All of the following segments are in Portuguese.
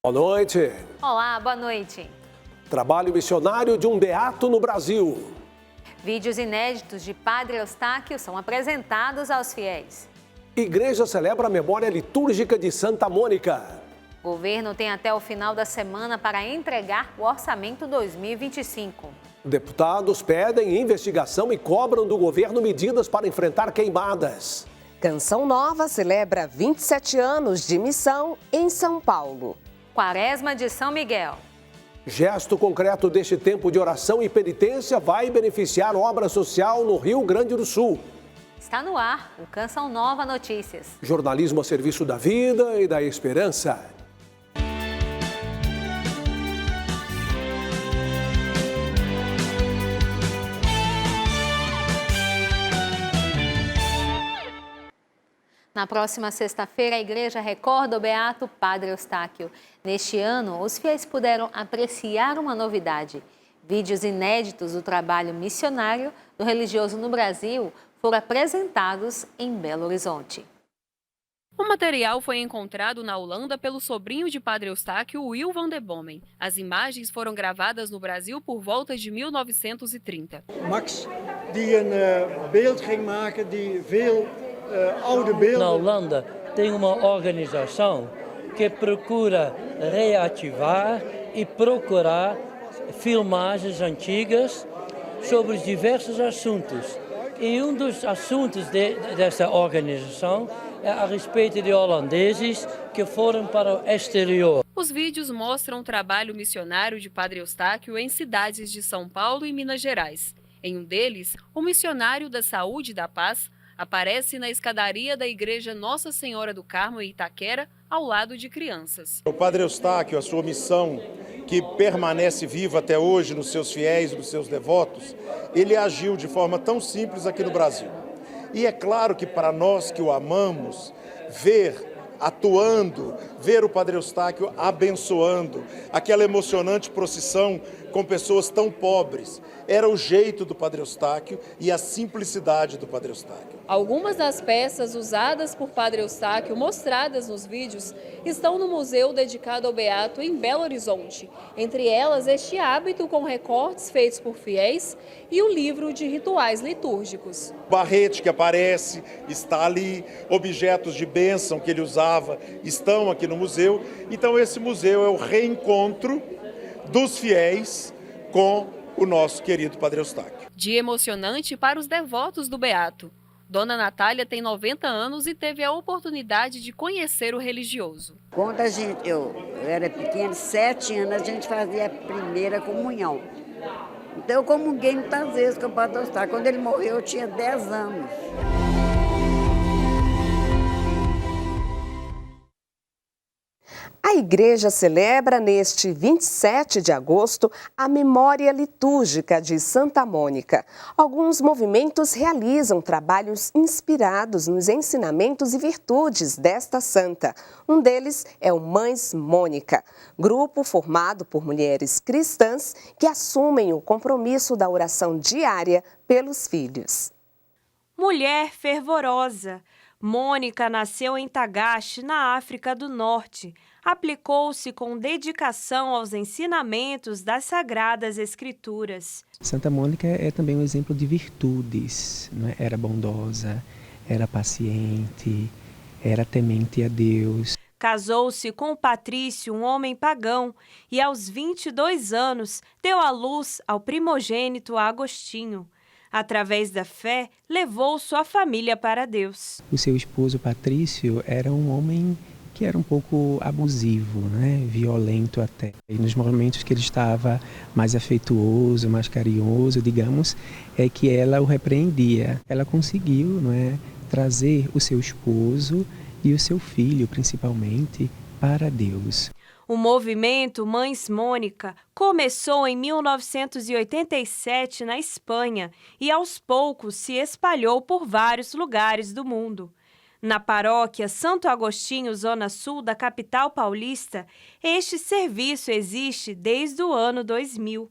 Boa noite. Olá, boa noite. Trabalho missionário de um beato no Brasil. Vídeos inéditos de Padre Eustáquio são apresentados aos fiéis. Igreja celebra a memória litúrgica de Santa Mônica. O governo tem até o final da semana para entregar o orçamento 2025. Deputados pedem investigação e cobram do governo medidas para enfrentar queimadas. Canção Nova celebra 27 anos de missão em São Paulo. Quaresma de São Miguel. Gesto concreto deste tempo de oração e penitência vai beneficiar obra social no Rio Grande do Sul. Está no ar o Canção Nova Notícias. Jornalismo a serviço da vida e da esperança. Na próxima sexta-feira, a igreja recorda o beato Padre Eustáquio. Neste ano, os fiéis puderam apreciar uma novidade. Vídeos inéditos do trabalho missionário do religioso no Brasil foram apresentados em Belo Horizonte. O material foi encontrado na Holanda pelo sobrinho de Padre Eustáquio, Wil van der Bomen. As imagens foram gravadas no Brasil por volta de 1930. Max, die een beeld ging maken die veel oude beelden... Na Holanda tem uma organização que procura reativar e procurar filmagens antigas sobre os diversos assuntos. E um dos assuntos dessa organização é a respeito de holandeses que foram para o exterior. Os vídeos mostram o trabalho missionário de Padre Eustáquio em cidades de São Paulo e Minas Gerais. Em um deles, o missionário da Saúde e da Paz aparece na escadaria da Igreja Nossa Senhora do Carmo, em Itaquera, ao lado de crianças. O Padre Eustáquio, a sua missão, que permanece viva até hoje nos seus fiéis, nos seus devotos, ele agiu de forma tão simples aqui no Brasil. E é claro que para nós que o amamos, ver o Padre Eustáquio abençoando, aquela emocionante procissão com pessoas tão pobres, era o jeito do Padre Eustáquio e a simplicidade do Padre Eustáquio. Algumas das peças usadas por Padre Eustáquio, mostradas nos vídeos, estão no museu dedicado ao Beato em Belo Horizonte. Entre elas, este hábito com recortes feitos por fiéis e o livro de rituais litúrgicos. O barrete que aparece está ali, objetos de bênção que ele usava estão aqui no museu. Então esse museu é o reencontro dos fiéis com o nosso querido Padre Eustáquio. Dia emocionante para os devotos do Beato. Dona Natália tem 90 anos e teve a oportunidade de conhecer o religioso. Quando eu era pequena, 7 anos, a gente fazia a primeira comunhão. Então eu comunguei muitas vezes com o Padre Eustáquio. Quando ele morreu, eu tinha 10 anos. A igreja celebra neste 27 de agosto a memória litúrgica de Santa Mônica. Alguns movimentos realizam trabalhos inspirados nos ensinamentos e virtudes desta santa. Um deles é o Mães Mônica, grupo formado por mulheres cristãs que assumem o compromisso da oração diária pelos filhos. Mulher fervorosa. Mônica nasceu em Tagaste, na África do Norte. Aplicou-se com dedicação aos ensinamentos das Sagradas Escrituras. Santa Mônica é também um exemplo de virtudes, não é? Era bondosa, era paciente, era temente a Deus. Casou-se com Patrício, um homem pagão, e aos 22 anos deu à luz ao primogênito Agostinho. Através da fé, levou sua família para Deus. O seu esposo Patrício era um homem que era um pouco abusivo, né? Violento até. E nos momentos que ele estava mais afetuoso, mais carinhoso, digamos, é que ela o repreendia. Ela conseguiu, não é, trazer o seu esposo e o seu filho, principalmente, para Deus. O movimento Mães Mônica começou em 1987 na Espanha e aos poucos se espalhou por vários lugares do mundo. Na paróquia Santo Agostinho, zona sul da capital paulista, este serviço existe desde o ano 2000.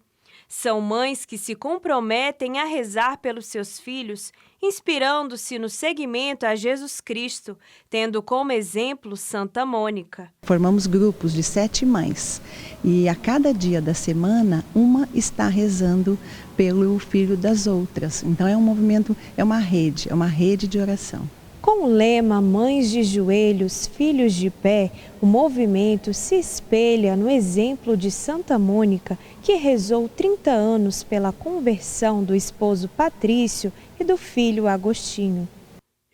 São mães que se comprometem a rezar pelos seus filhos, inspirando-se no seguimento a Jesus Cristo, tendo como exemplo Santa Mônica. Formamos grupos de 7 mães e a cada dia da semana uma está rezando pelo filho das outras. Então é um movimento, é uma rede de oração. Com o lema Mães de Joelhos, Filhos de Pé, o movimento se espelha no exemplo de Santa Mônica, que rezou 30 anos pela conversão do esposo Patrício e do filho Agostinho.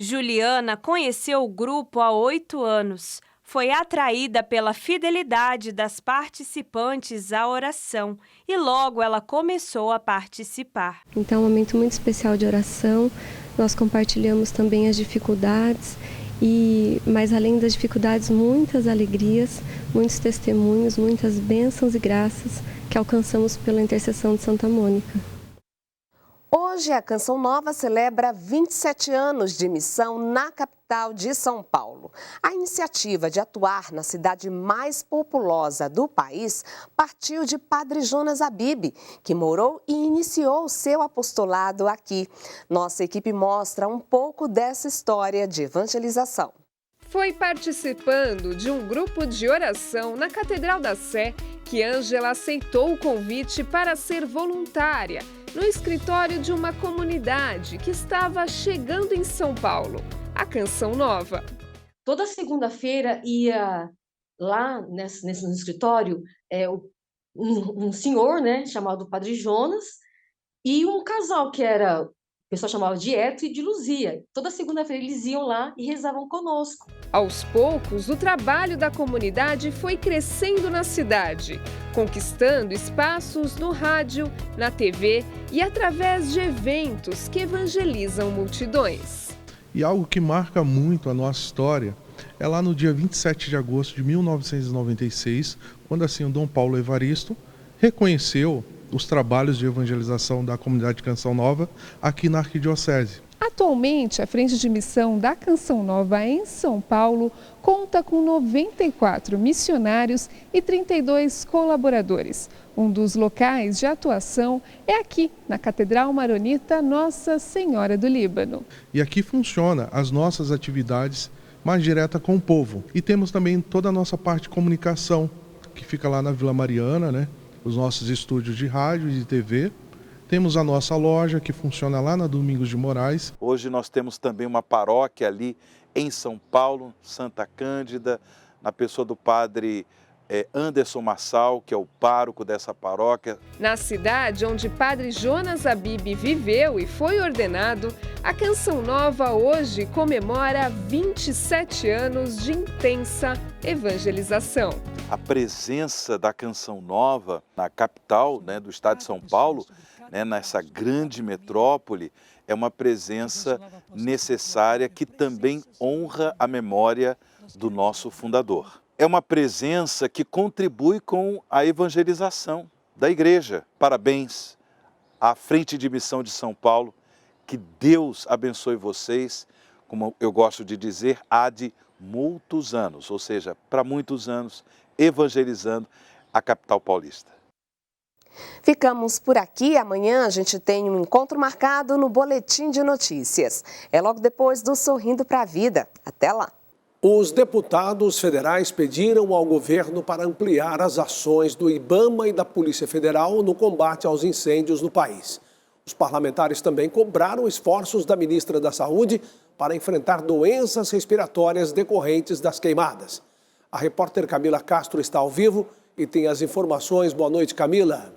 Juliana conheceu o grupo há 8 anos. Foi atraída pela fidelidade das participantes à oração e logo ela começou a participar. Então é um momento muito especial de oração. Nós compartilhamos também as dificuldades, mas além das dificuldades, muitas alegrias, muitos testemunhos, muitas bênçãos e graças que alcançamos pela intercessão de Santa Mônica. Hoje a Canção Nova celebra 27 anos de missão na capital de São Paulo. A iniciativa de atuar na cidade mais populosa do país partiu de Padre Jonas Habib, que morou e iniciou seu apostolado aqui. Nossa equipe mostra um pouco dessa história de evangelização. Foi participando de um grupo de oração na Catedral da Sé que Ângela aceitou o convite para ser voluntária no escritório de uma comunidade que estava chegando em São Paulo, a Canção Nova. Toda segunda-feira ia lá nesse escritório um senhor, chamado Padre Jonas, e um casal que o pessoal chamava de Eto e de Luzia. Toda segunda-feira eles iam lá e rezavam conosco. Aos poucos, o trabalho da comunidade foi crescendo na cidade, conquistando espaços no rádio, na TV e através de eventos que evangelizam multidões. E algo que marca muito a nossa história é lá no dia 27 de agosto de 1996, quando assim o Dom Paulo Evaristo reconheceu os trabalhos de evangelização da comunidade de Canção Nova aqui na Arquidiocese. Atualmente, a Frente de Missão da Canção Nova em São Paulo conta com 94 missionários e 32 colaboradores. Um dos locais de atuação é aqui, na Catedral Maronita Nossa Senhora do Líbano. E aqui funciona as nossas atividades mais direta com o povo. E temos também toda a nossa parte de comunicação, que fica lá na Vila Mariana, os nossos estúdios de rádio e de TV. Temos a nossa loja que funciona lá na Domingos de Moraes. Hoje nós temos também uma paróquia ali em São Paulo, Santa Cândida, na pessoa do padre Anderson Massal, que é o pároco dessa paróquia. Na cidade onde Padre Jonas Habib viveu e foi ordenado, a Canção Nova hoje comemora 27 anos de intensa evangelização. A presença da Canção Nova na capital do estado de São Paulo, nessa grande metrópole, é uma presença necessária que também honra a memória do nosso fundador. É uma presença que contribui com a evangelização da igreja. Parabéns à Frente de Missão de São Paulo, que Deus abençoe vocês, como eu gosto de dizer, há de muitos anos, ou seja, para muitos anos, evangelizando a capital paulista. Ficamos por aqui. Amanhã a gente tem um encontro marcado no Boletim de Notícias. É logo depois do Sorrindo para a Vida. Até lá! Os deputados federais pediram ao governo para ampliar as ações do IBAMA e da Polícia Federal no combate aos incêndios no país. Os parlamentares também cobraram esforços da ministra da Saúde para enfrentar doenças respiratórias decorrentes das queimadas. A repórter Camila Castro está ao vivo e tem as informações. Boa noite, Camila.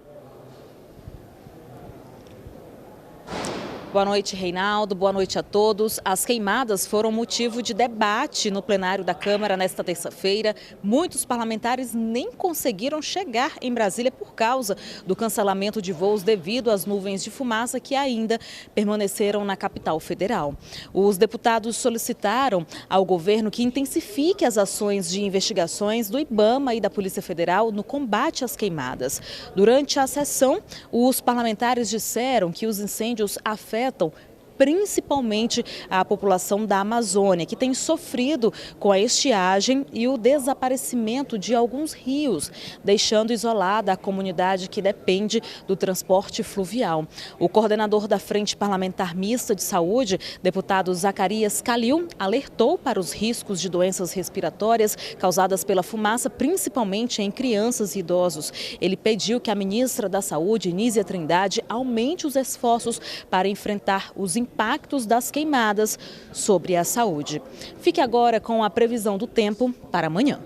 Boa noite, Reinaldo. Boa noite a todos. As queimadas foram motivo de debate no plenário da Câmara nesta terça-feira. Muitos parlamentares nem conseguiram chegar em Brasília por causa do cancelamento de voos devido às nuvens de fumaça que ainda permaneceram na capital federal. Os deputados solicitaram ao governo que intensifique as ações de investigações do IBAMA e da Polícia Federal no combate às queimadas. Durante a sessão, os parlamentares disseram que os incêndios afetam principalmente a população da Amazônia, que tem sofrido com a estiagem e o desaparecimento de alguns rios, deixando isolada a comunidade que depende do transporte fluvial. O coordenador da Frente Parlamentar Mista de Saúde, deputado Zacarias Calil, alertou para os riscos de doenças respiratórias causadas pela fumaça, principalmente em crianças e idosos. Ele pediu que a ministra da Saúde, Nízia Trindade, aumente os esforços para enfrentar os impactos das queimadas sobre a saúde. Fique agora com a previsão do tempo para amanhã.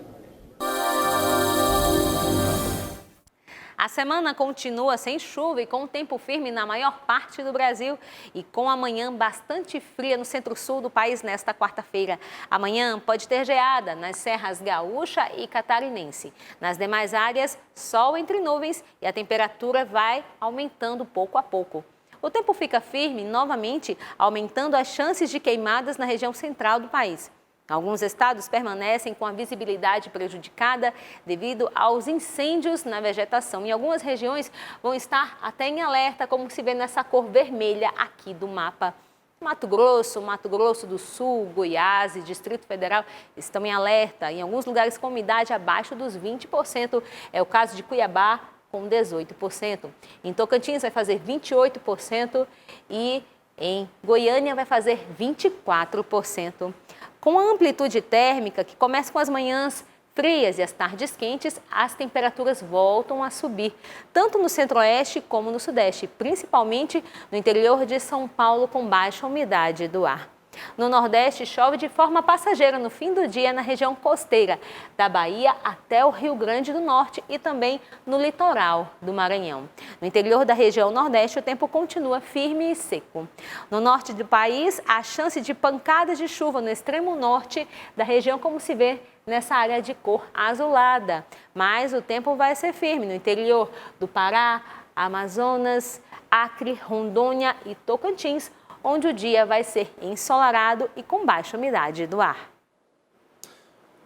A semana continua sem chuva e com tempo firme na maior parte do Brasil e com a manhã bastante fria no centro-sul do país nesta quarta-feira. Amanhã pode ter geada nas serras gaúcha e catarinense. Nas demais áreas, sol entre nuvens e a temperatura vai aumentando pouco a pouco. O tempo fica firme novamente, aumentando as chances de queimadas na região central do país. Alguns estados permanecem com a visibilidade prejudicada devido aos incêndios na vegetação. E algumas regiões vão estar até em alerta, como se vê nessa cor vermelha aqui do mapa. Mato Grosso do Sul, Goiás e Distrito Federal estão em alerta. Em alguns lugares com umidade abaixo dos 20%. É o caso de Cuiabá, com 18%. Em Tocantins vai fazer 28% e em Goiânia vai fazer 24%. Com a amplitude térmica, que começa com as manhãs frias e as tardes quentes, as temperaturas voltam a subir, tanto no centro-oeste como no sudeste, principalmente no interior de São Paulo, com baixa umidade do ar. No Nordeste, chove de forma passageira no fim do dia na região costeira, da Bahia até o Rio Grande do Norte e também no litoral do Maranhão. No interior da região Nordeste, o tempo continua firme e seco. No norte do país, há chance de pancadas de chuva no extremo norte da região, como se vê nessa área de cor azulada. Mas o tempo vai ser firme no interior do Pará, Amazonas, Acre, Rondônia e Tocantins, onde o dia vai ser ensolarado e com baixa umidade do ar.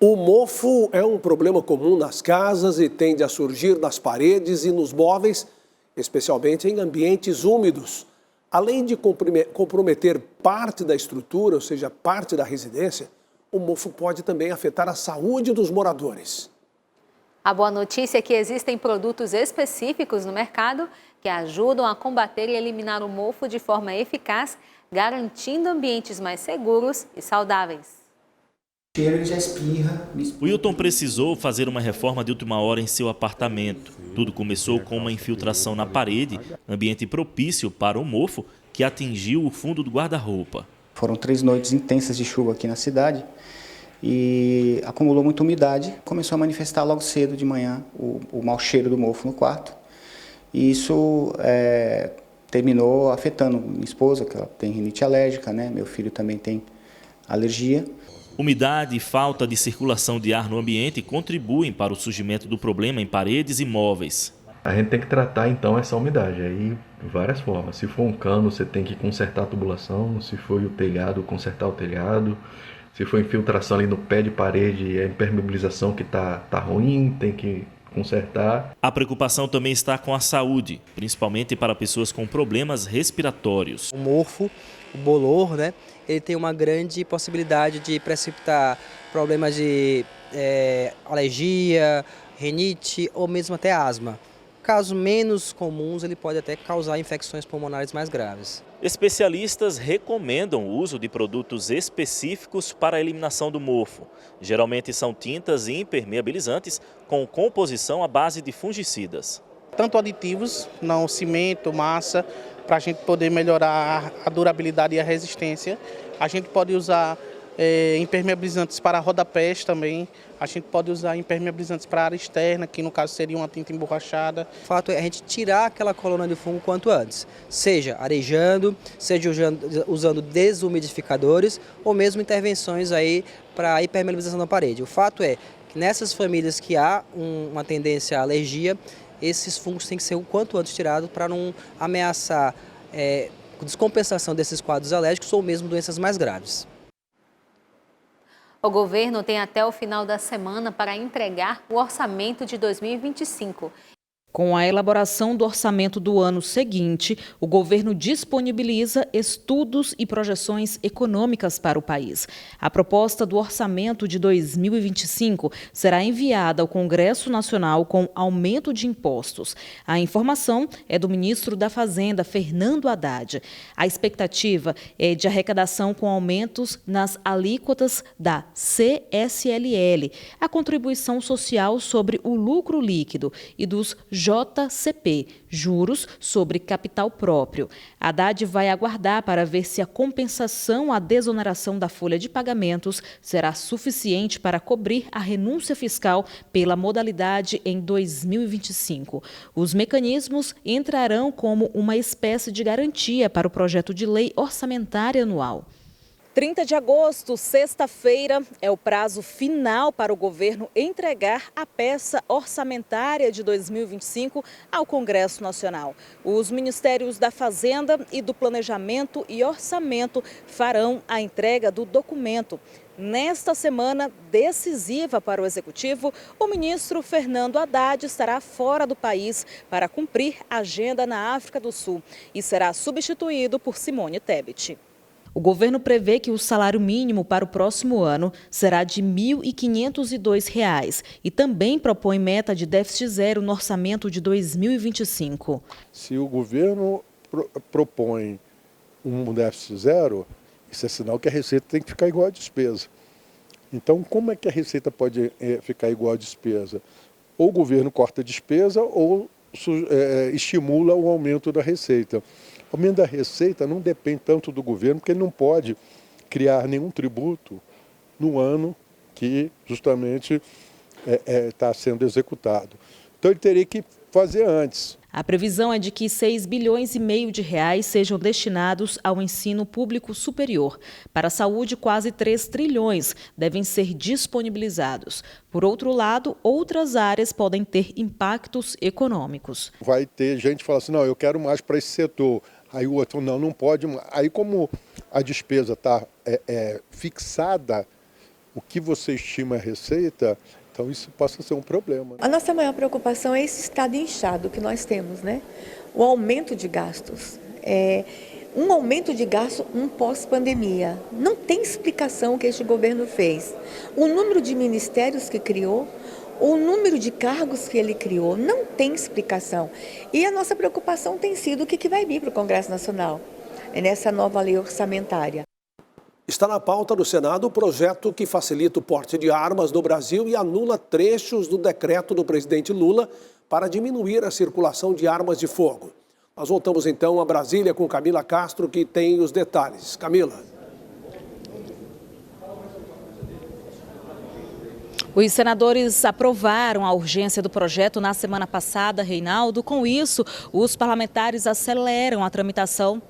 O mofo é um problema comum nas casas e tende a surgir nas paredes e nos móveis, especialmente em ambientes úmidos. Além de comprometer parte da estrutura, ou seja, parte da residência, o mofo pode também afetar a saúde dos moradores. A boa notícia é que existem produtos específicos no mercado que ajudam a combater e eliminar o mofo de forma eficaz, garantindo ambientes mais seguros e saudáveis. Ele já espirra. O Wilton precisou fazer uma reforma de última hora em seu apartamento. Tudo começou com uma infiltração na parede, ambiente propício para o mofo, que atingiu o fundo do guarda-roupa. Foram 3 noites intensas de chuva aqui na cidade e acumulou muita umidade. Começou a manifestar logo cedo de manhã o mau cheiro do mofo no quarto. E isso terminou afetando minha esposa, que ela tem rinite alérgica, né? Meu filho também tem alergia. Umidade e falta de circulação de ar no ambiente contribuem para o surgimento do problema em paredes e móveis. A gente tem que tratar então essa umidade aí de várias formas. Se for um cano, você tem que consertar a tubulação. Se for o telhado, consertar o telhado. Se for infiltração ali no pé de parede, a impermeabilização que tá ruim, tem que consertar. A preocupação também está com a saúde, principalmente para pessoas com problemas respiratórios. O mofo, o bolor, né? Ele tem uma grande possibilidade de precipitar problemas de alergia, rinite ou mesmo até asma. Casos menos comuns, ele pode até causar infecções pulmonares mais graves. Especialistas recomendam o uso de produtos específicos para a eliminação do mofo. Geralmente são tintas e impermeabilizantes com composição à base de fungicidas. Tanto aditivos, não cimento, massa, para a gente poder melhorar a durabilidade e a resistência. A gente pode usar impermeabilizantes para rodapés também. A gente pode usar impermeabilizantes para área externa, que no caso seria uma tinta emborrachada. O fato é a gente tirar aquela coluna de fungo quanto antes, seja arejando, seja usando desumidificadores ou mesmo intervenções aí para a impermeabilização da parede. O fato é que nessas famílias que há uma tendência à alergia, esses fungos têm que ser o quanto antes tirados para não ameaçar descompensação desses quadros alérgicos ou mesmo doenças mais graves. O governo tem até o final da semana para entregar o orçamento de 2025. Com a elaboração do orçamento do ano seguinte, o governo disponibiliza estudos e projeções econômicas para o país. A proposta do orçamento de 2025 será enviada ao Congresso Nacional com aumento de impostos. A informação é do ministro da Fazenda, Fernando Haddad. A expectativa é de arrecadação com aumentos nas alíquotas da CSLL, a contribuição social sobre o lucro líquido, e dos JCP, juros sobre capital próprio. Haddad vai aguardar para ver se a compensação à desoneração da folha de pagamentos será suficiente para cobrir a renúncia fiscal pela modalidade em 2025. Os mecanismos entrarão como uma espécie de garantia para o projeto de lei orçamentária anual. 30 de agosto, sexta-feira, é o prazo final para o governo entregar a peça orçamentária de 2025 ao Congresso Nacional. Os Ministérios da Fazenda e do Planejamento e Orçamento farão a entrega do documento. Nesta semana decisiva para o Executivo, o ministro Fernando Haddad estará fora do país para cumprir agenda na África do Sul e será substituído por Simone Tebet. O governo prevê que o salário mínimo para o próximo ano será de R$ 1.502 e também propõe meta de déficit zero no orçamento de 2025. Se o governo propõe um déficit zero, isso é sinal que a receita tem que ficar igual à despesa. Então, como é que a receita pode ficar igual à despesa? Ou o governo corta a despesa ou estimula o aumento da receita. O aumento da receita não depende tanto do governo, porque ele não pode criar nenhum tributo no ano que justamente está sendo executado. Então ele teria que fazer antes. A previsão é de que 6,5 bilhões de reais sejam destinados ao ensino público superior. Para a saúde, quase 3 trilhões devem ser disponibilizados. Por outro lado, outras áreas podem ter impactos econômicos. Vai ter gente que fala assim, não, eu quero mais para esse setor. Aí o outro, não pode. Aí como a despesa está fixada, o que você estima a receita, então isso passa a ser um problema. A nossa maior preocupação é esse estado inchado que nós temos, né? O aumento de gastos. Um aumento de gasto pós-pandemia. Não tem explicação o que este governo fez. O número de ministérios que criou, o número de cargos que ele criou, não tem explicação. E a nossa preocupação tem sido o que vai vir para o Congresso Nacional, nessa nova lei orçamentária. Está na pauta do Senado o projeto que facilita o porte de armas no Brasil e anula trechos do decreto do presidente Lula para diminuir a circulação de armas de fogo. Nós voltamos então a Brasília com Camila Castro, que tem os detalhes. Camila. Os senadores aprovaram a urgência do projeto na semana passada, Reinaldo. Com isso, os parlamentares aceleram a tramitação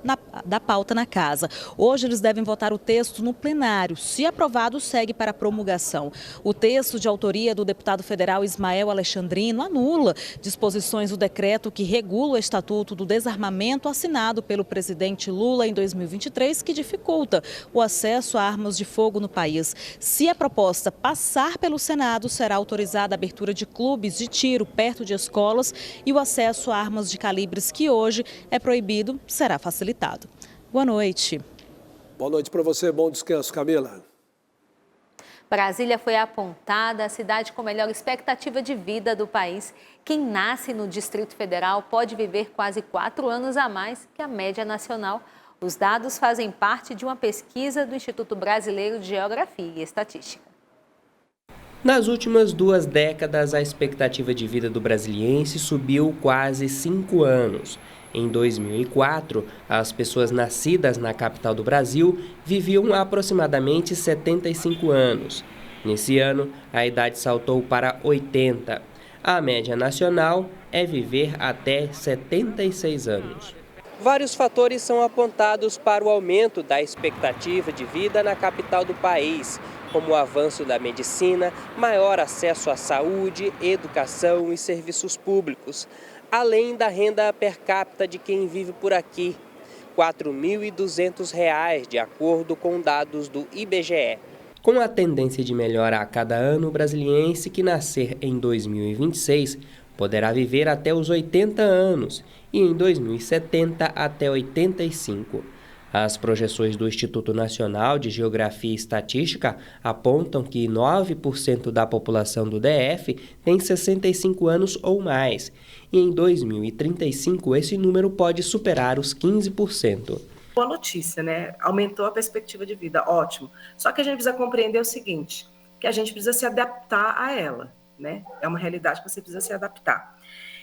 da pauta na casa. Hoje eles devem votar o texto no plenário. Se aprovado, segue para a promulgação. O texto de autoria do deputado federal Ismael Alexandrino anula disposições do decreto que regula o Estatuto do Desarmamento assinado pelo presidente Lula em 2023, que dificulta o acesso a armas de fogo no país. Se a proposta passar pelo Senado, será autorizada a abertura de clubes de tiro perto de escolas e o acesso a armas de calibres que hoje é proibido será facilitado. Boa noite. Boa noite para você, bom descanso, Camila. Brasília foi apontada a cidade com melhor expectativa de vida do país. Quem nasce no Distrito Federal pode viver quase 4 anos a mais que a média nacional. Os dados fazem parte de uma pesquisa do Instituto Brasileiro de Geografia e Estatística. Nas últimas 2 décadas, a expectativa de vida do brasiliense subiu quase 5 anos. Em 2004, as pessoas nascidas na capital do Brasil viviam aproximadamente 75 anos. Nesse ano, a idade saltou para 80. A média nacional é viver até 76 anos. Vários fatores são apontados para o aumento da expectativa de vida na capital do país, como o avanço da medicina, maior acesso à saúde, educação e serviços públicos, além da renda per capita de quem vive por aqui, R$ 4.200, de acordo com dados do IBGE. Com a tendência de melhora a cada ano, o brasiliense que nascer em 2026 poderá viver até os 80 anos e em 2070 até 85. As projeções do Instituto Nacional de Geografia e Estatística apontam que 9% da população do DF tem 65 anos ou mais, e em 2035 esse número pode superar os 15%. Boa notícia, né? Aumentou a perspectiva de vida, ótimo. Só que a gente precisa compreender o seguinte, que a gente precisa se adaptar a ela, né? É uma realidade que você precisa se adaptar.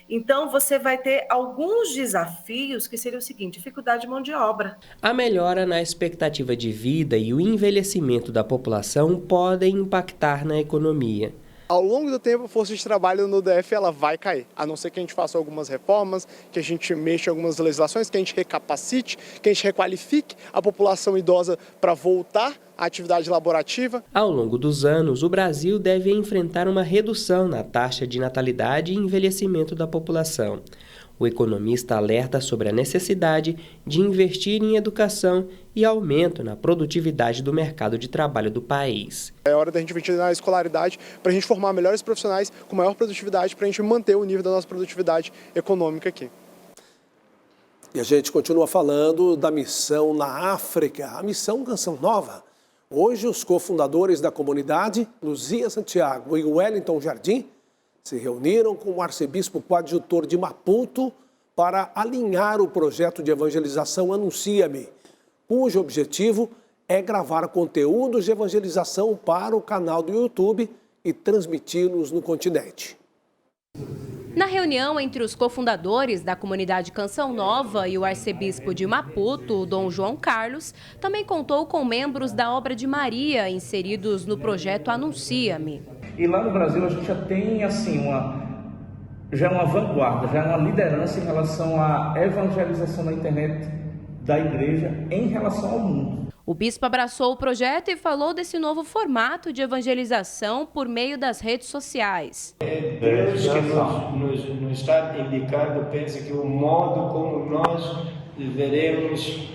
Então, você vai ter alguns desafios que seriam o seguinte, dificuldade de mão de obra. A melhora na expectativa de vida e o envelhecimento da população podem impactar na economia. Ao longo do tempo, a força de trabalho no DF ela vai cair, a não ser que a gente faça algumas reformas, que a gente mexa em algumas legislações, que a gente recapacite, que a gente requalifique a população idosa para voltar à atividade laborativa. Ao longo dos anos, o Brasil deve enfrentar uma redução na taxa de natalidade e envelhecimento da população. O economista alerta sobre a necessidade de investir em educação e aumento na produtividade do mercado de trabalho do país. É hora da gente investir na escolaridade para a gente formar melhores profissionais com maior produtividade para a gente manter o nível da nossa produtividade econômica aqui. E a gente continua falando da missão na África, a missão Canção Nova. Hoje, os cofundadores da comunidade, Luzia Santiago e Wellington Jardim, se reuniram com o arcebispo coadjutor de Maputo para alinhar o projeto de evangelização Anuncia-me, cujo objetivo é gravar conteúdos de evangelização para o canal do YouTube e transmiti-los no continente. Na reunião entre os cofundadores da comunidade Canção Nova e o arcebispo de Maputo, Dom João Carlos, também contou com membros da Obra de Maria inseridos no projeto Anuncia-me. E lá no Brasil a gente já tem assim uma vanguarda, já uma liderança em relação à evangelização na internet da igreja em relação ao mundo. O bispo abraçou o projeto e falou desse novo formato de evangelização por meio das redes sociais. É Deus que nos está indicando, pensa que o modo como nós deveremos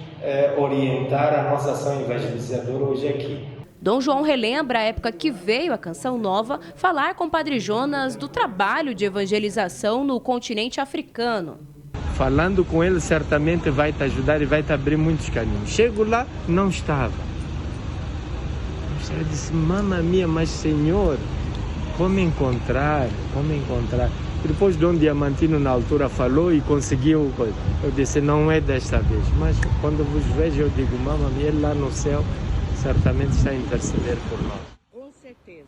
orientar a nossa ação evangelizadora hoje aqui. Dom João relembra a época que veio a Canção Nova falar com o Padre Jonas do trabalho de evangelização no continente africano. Falando com ele, certamente vai te ajudar e vai te abrir muitos caminhos. Chego lá, não estava. Eu disse, mamma mia, mas Senhor, como encontrar? E depois Dom Diamantino na altura falou e conseguiu. Eu disse, não é desta vez. Mas quando vos vejo, eu digo, mamma mia, ele lá no céu certamente está a interceder por nós. Com certeza.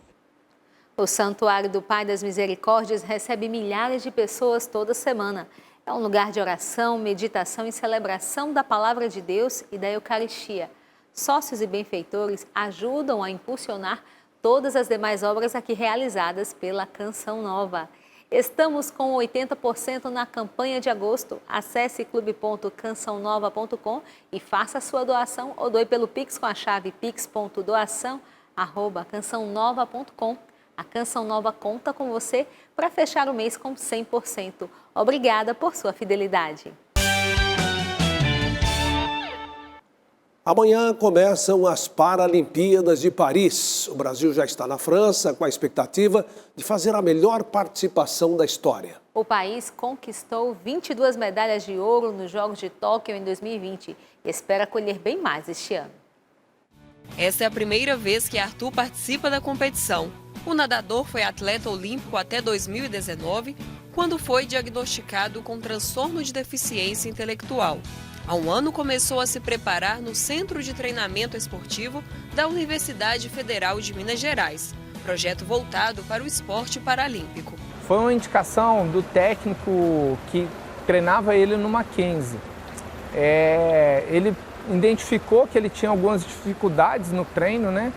O Santuário do Pai das Misericórdias recebe milhares de pessoas toda semana. É um lugar de oração, meditação e celebração da Palavra de Deus e da Eucaristia. Sócios e benfeitores ajudam a impulsionar todas as demais obras aqui realizadas pela Canção Nova. Estamos com 80% na campanha de agosto. Acesse clube.cançãonova.com e faça a sua doação ou doe pelo Pix com a chave pix.doação@cançãonova.com. A Canção Nova conta com você para fechar o mês com 100%. Obrigada por sua fidelidade. Amanhã começam as Paralimpíadas de Paris. O Brasil já está na França com a expectativa de fazer a melhor participação da história. O país conquistou 22 medalhas de ouro nos Jogos de Tóquio em 2020 e espera colher bem mais este ano. Essa é a primeira vez que Arthur participa da competição. O nadador foi atleta olímpico até 2019, quando foi diagnosticado com transtorno de deficiência intelectual. Há um ano começou a se preparar no Centro de Treinamento Esportivo da Universidade Federal de Minas Gerais, projeto voltado para o esporte paralímpico. Foi uma indicação do técnico que treinava ele no Mackenzie. Ele identificou que ele tinha algumas dificuldades no treino, né?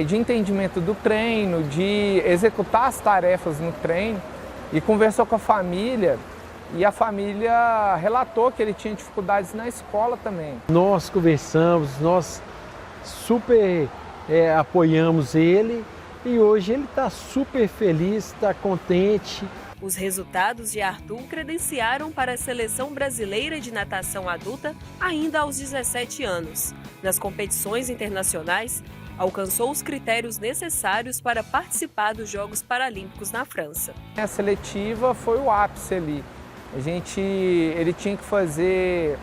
De entendimento do treino, de executar as tarefas no treino, e conversou com a família, e a família relatou que ele tinha dificuldades na escola também. Nós conversamos, nós super apoiamos ele, e hoje ele está super feliz, está contente. Os resultados de Arthur credenciaram para a Seleção Brasileira de Natação Adulta ainda aos 17 anos. Nas competições internacionais, alcançou os critérios necessários para participar dos Jogos Paralímpicos na França. A seletiva foi o ápice ali. Ele tinha que fazer,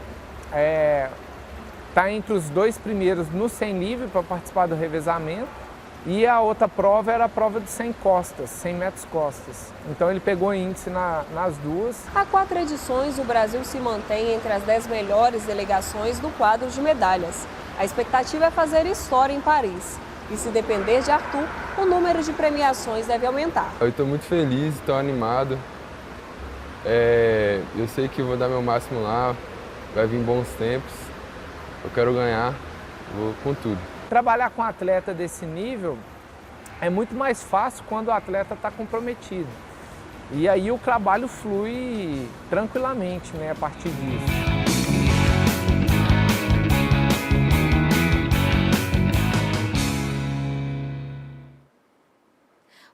tá entre os 2 primeiros no 100 livre para participar do revezamento, e a outra prova era a prova de 100 costas, 100 metros costas. Então ele pegou índice nas duas. Há 4 edições, o Brasil se mantém entre as 10 melhores delegações no quadro de medalhas. A expectativa é fazer história em Paris. E se depender de Arthur, o número de premiações deve aumentar. Eu estou muito feliz, estou animado. Eu sei que vou dar meu máximo lá, vai vir bons tempos. Eu quero ganhar, vou com tudo. Trabalhar com um atleta desse nível é muito mais fácil quando o atleta está comprometido. E aí o trabalho flui tranquilamente, né, a partir disso.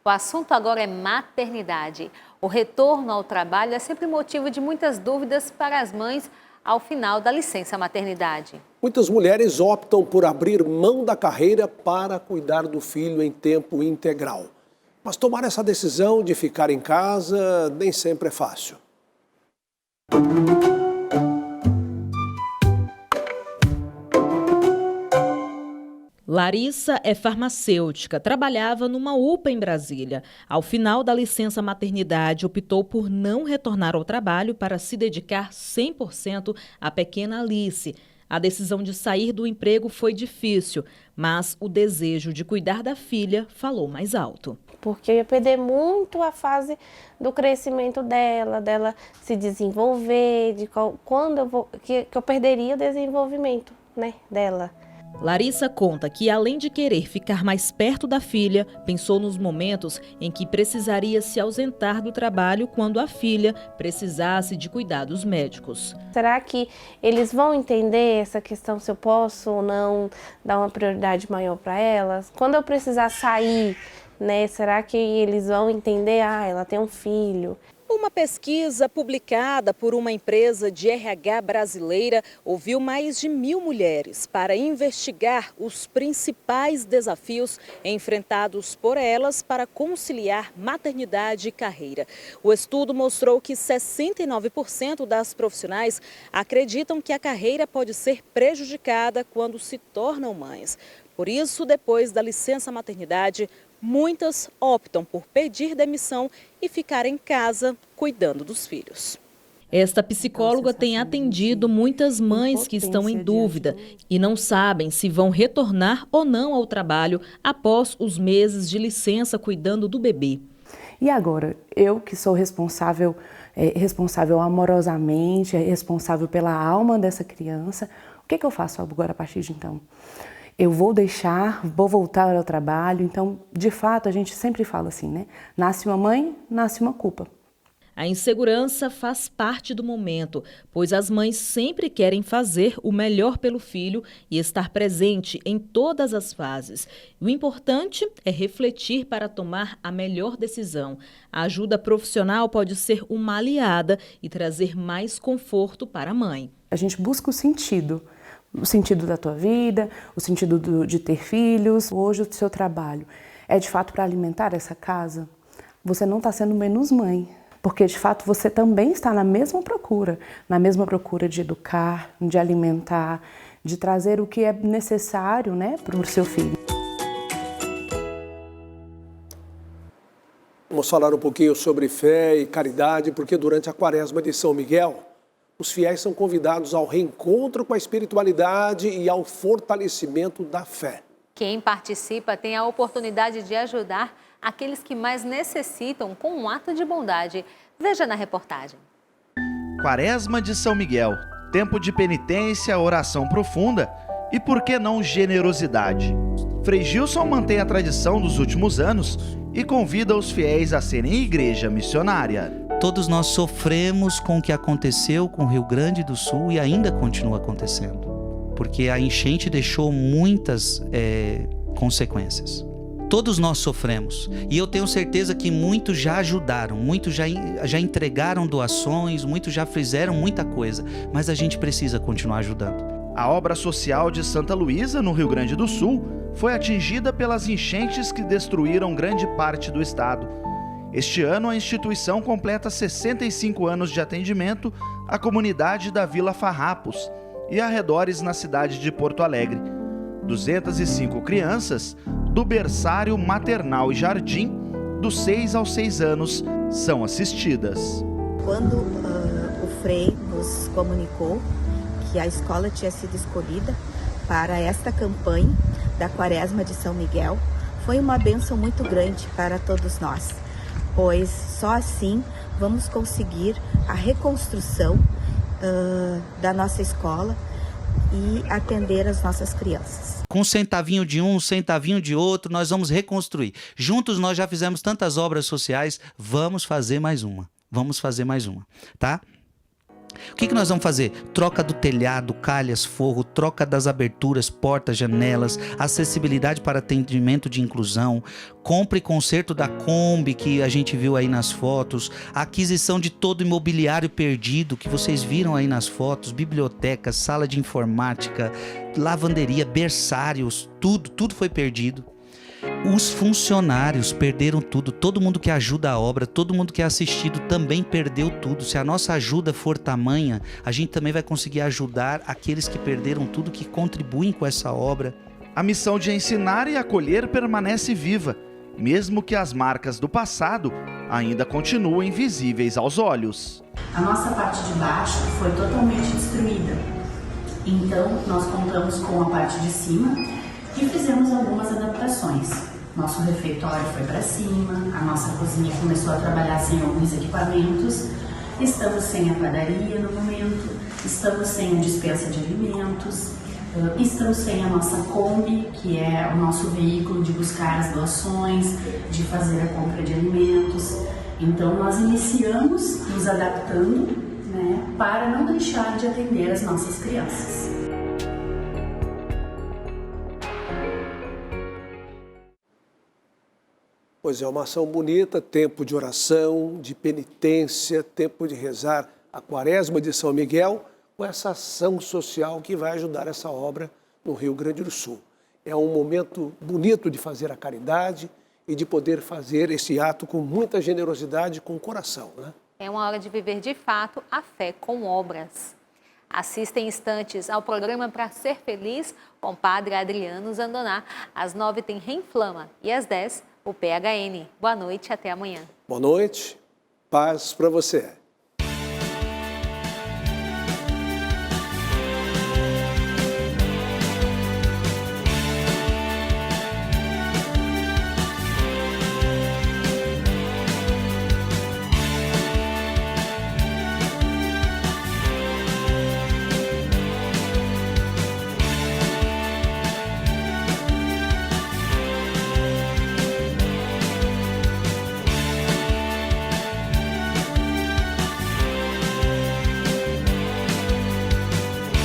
O assunto agora é maternidade. O retorno ao trabalho é sempre motivo de muitas dúvidas para as mães ao final da licença maternidade. Muitas mulheres optam por abrir mão da carreira para cuidar do filho em tempo integral. Mas tomar essa decisão de ficar em casa nem sempre é fácil. Larissa é farmacêutica, trabalhava numa UPA em Brasília. Ao final da licença maternidade, optou por não retornar ao trabalho para se dedicar 100% à pequena Alice. A decisão de sair do emprego foi difícil, mas o desejo de cuidar da filha falou mais alto. Porque eu ia perder muito a fase do crescimento dela se desenvolver, que eu perderia o desenvolvimento, né, dela. Larissa conta que, além de querer ficar mais perto da filha, pensou nos momentos em que precisaria se ausentar do trabalho quando a filha precisasse de cuidados médicos. Será que eles vão entender essa questão, se eu posso ou não dar uma prioridade maior para elas? Quando eu precisar sair, né, será que eles vão entender, ela tem um filho? Uma pesquisa publicada por uma empresa de RH brasileira ouviu mais de 1.000 mulheres para investigar os principais desafios enfrentados por elas para conciliar maternidade e carreira. O estudo mostrou que 69% das profissionais acreditam que a carreira pode ser prejudicada quando se tornam mães. Por isso, depois da licença maternidade, muitas optam por pedir demissão e ficar em casa cuidando dos filhos. Esta psicóloga tem atendido muitas mães que estão em dúvida e não sabem se vão retornar ou não ao trabalho após os meses de licença cuidando do bebê. E agora, eu que sou responsável amorosamente, responsável pela alma dessa criança, o que eu faço agora a partir de então? Eu vou voltar ao trabalho. Então, de fato, a gente sempre fala assim, né? Nasce uma mãe, nasce uma culpa. A insegurança faz parte do momento, pois as mães sempre querem fazer o melhor pelo filho e estar presente em todas as fases. O importante é refletir para tomar a melhor decisão. A ajuda profissional pode ser uma aliada e trazer mais conforto para a mãe. A gente busca o sentido da tua vida, o sentido de ter filhos. Hoje o seu trabalho é de fato para alimentar essa casa? Você não está sendo menos mãe, porque de fato você também está na mesma procura de educar, de alimentar, de trazer o que é necessário, né, para o seu filho. Vamos falar um pouquinho sobre fé e caridade, porque durante a Quaresma de São Miguel, os fiéis são convidados ao reencontro com a espiritualidade e ao fortalecimento da fé. Quem participa tem a oportunidade de ajudar aqueles que mais necessitam com um ato de bondade. Veja na reportagem. Quaresma de São Miguel, tempo de penitência, oração profunda e, por que não, generosidade. Frei Gilson mantém a tradição dos últimos anos e convida os fiéis a serem igreja missionária. Todos nós sofremos com o que aconteceu com o Rio Grande do Sul e ainda continua acontecendo, porque a enchente deixou muitas consequências. Todos nós sofremos e eu tenho certeza que muitos já ajudaram, muitos já entregaram doações, muitos já fizeram muita coisa, mas a gente precisa continuar ajudando. A obra social de Santa Luísa, no Rio Grande do Sul, foi atingida pelas enchentes que destruíram grande parte do estado. Este ano, a instituição completa 65 anos de atendimento à comunidade da Vila Farrapos e arredores na cidade de Porto Alegre. 205 crianças, do berçário, maternal e jardim, dos 6 aos 6 anos, são assistidas. Quando o Frei nos comunicou que a escola tinha sido escolhida para esta campanha da Quaresma de São Miguel, foi uma bênção muito grande para todos nós, pois só assim vamos conseguir a reconstrução da nossa escola e atender as nossas crianças. Com um centavinho de um centavinho de outro, nós vamos reconstruir. Juntos nós já fizemos tantas obras sociais, vamos fazer mais uma. Vamos fazer mais uma, tá? O que nós vamos fazer? Troca do telhado, calhas, forro, troca das aberturas, portas, janelas, acessibilidade para atendimento de inclusão, compra e conserto da Kombi que a gente viu aí nas fotos, aquisição de todo o imobiliário perdido que vocês viram aí nas fotos, biblioteca, sala de informática, lavanderia, berçários, tudo foi perdido. Os funcionários perderam tudo, todo mundo que ajuda a obra, todo mundo que é assistido também perdeu tudo. Se a nossa ajuda for tamanha, a gente também vai conseguir ajudar aqueles que perderam tudo, que contribuem com essa obra. A missão de ensinar e acolher permanece viva, mesmo que as marcas do passado ainda continuem visíveis aos olhos. A nossa parte de baixo foi totalmente destruída, então nós contamos com a parte de cima e fizemos algumas adaptações. Nosso refeitório foi para cima, a nossa cozinha começou a trabalhar sem alguns equipamentos, estamos sem a padaria no momento, estamos sem a dispensa de alimentos, estamos sem a nossa Kombi, que é o nosso veículo de buscar as doações, de fazer a compra de alimentos. Então nós iniciamos nos adaptando, né, para não deixar de atender as nossas crianças. Pois é, uma ação bonita, tempo de oração, de penitência, tempo de rezar a Quaresma de São Miguel, com essa ação social que vai ajudar essa obra no Rio Grande do Sul. É um momento bonito de fazer a caridade e de poder fazer esse ato com muita generosidade, com coração, né? É uma hora de viver de fato a fé com obras. Assista em instantes ao programa Pra Ser Feliz com o Padre Adriano Zandoná. Às 9 tem Reinflama e às 10 o PHN. Boa noite, até amanhã. Boa noite, paz para você.